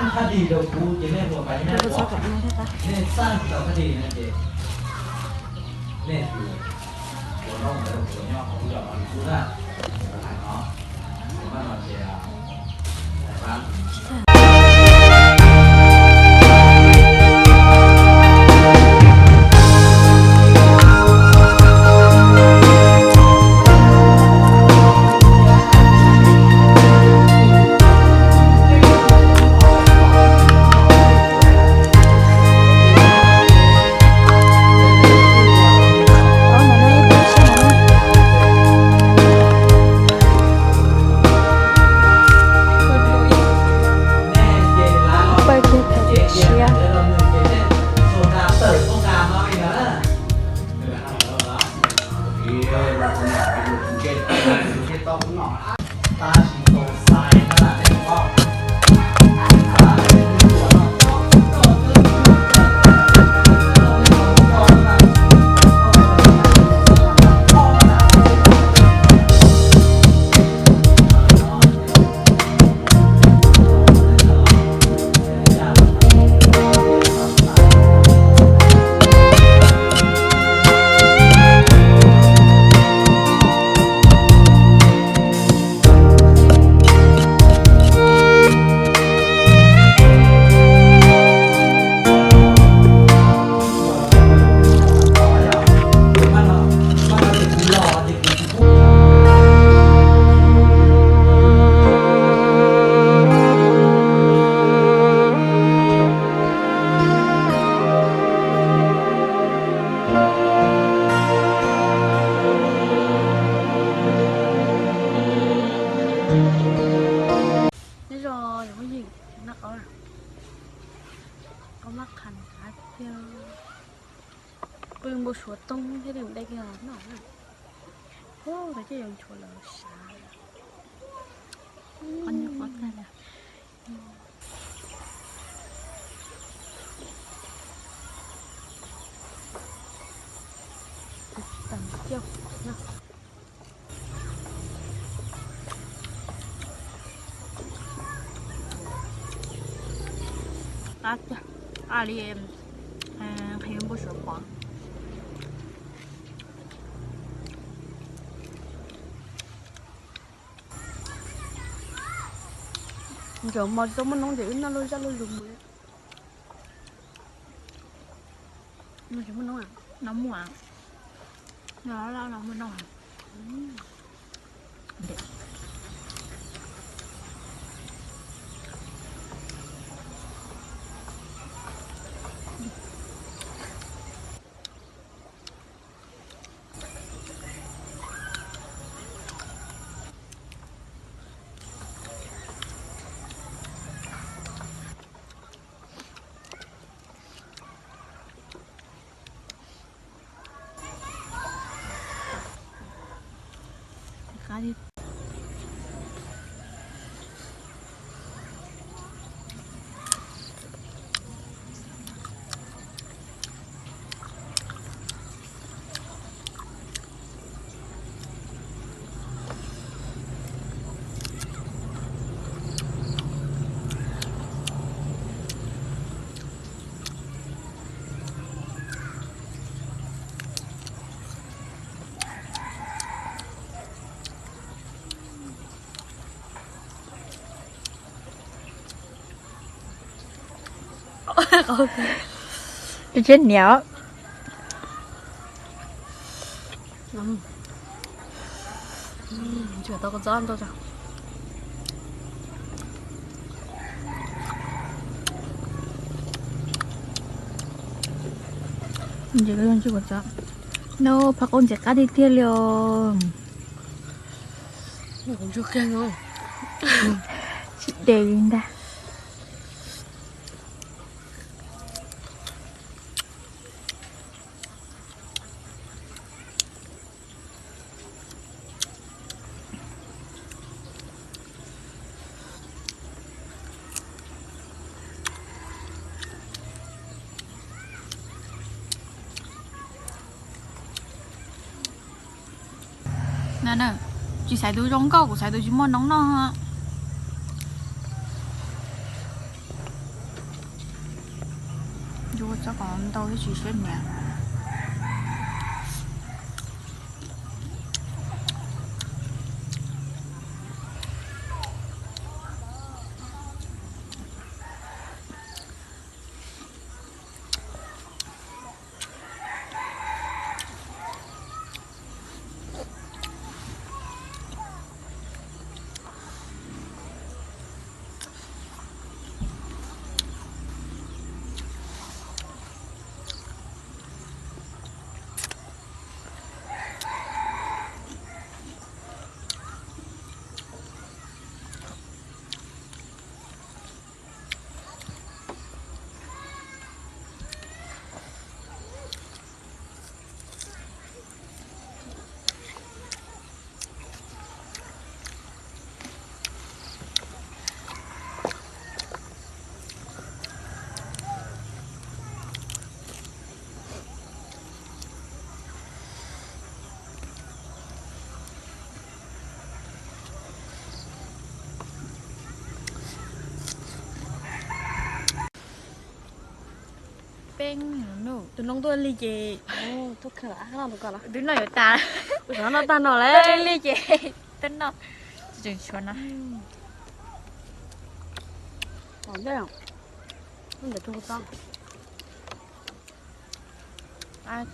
างคดีเดี๋ยวกูจะเล่นหัวไปนะ เราจะกับอะไรได้ปะ เนี่ยสร้างเกี่ยวคดีนะเจ๊เนี่ยอยู่หัวน้องแต่หัวย่อของผู้ใหญ่กูน่ะเนาะบ้านเราเชียร์บ้าน เอาหน่อยนะดูใช่ไหมเปิดดูเพจเชียร์ ตาสีโตสายขนาดไหนก็นี่รอเดี๋ยวผู้หญิงนักเขาน่ะก็มาขันขาเดียวปืนบุชวดตรงที่เดิมได้กี่หรอหน่อยโอ้แต่จะยังชวนเราช้าคนยังวัดกันเลยต่างเที่ยวนะ阿里黑不是黄。giờ mà sao mà nóng dữ nó lôi ra lôi lùng vậy mà sao mà nóng à nóng à nó là nóng mà nóng à đẹp khá đi cái chết nhở chưa tao có giòn đâu rồi 이제 그런 식으로 자. 너 밥 언제까지 뛰려? cũng chưa khen rồi 내린다. nè chị xài túi rong câu của xài túi chỉ mua nóng nó ha 저거 저거 안 더워 주셨네. 뺑 노. tụi nó tôi ly chè ô tôi khờ á nó được rồi đứng nói ta. nó ta nó lấy ly chè. Tính nó. Chừng chuột nó. còn đấy không không để tôi con 아,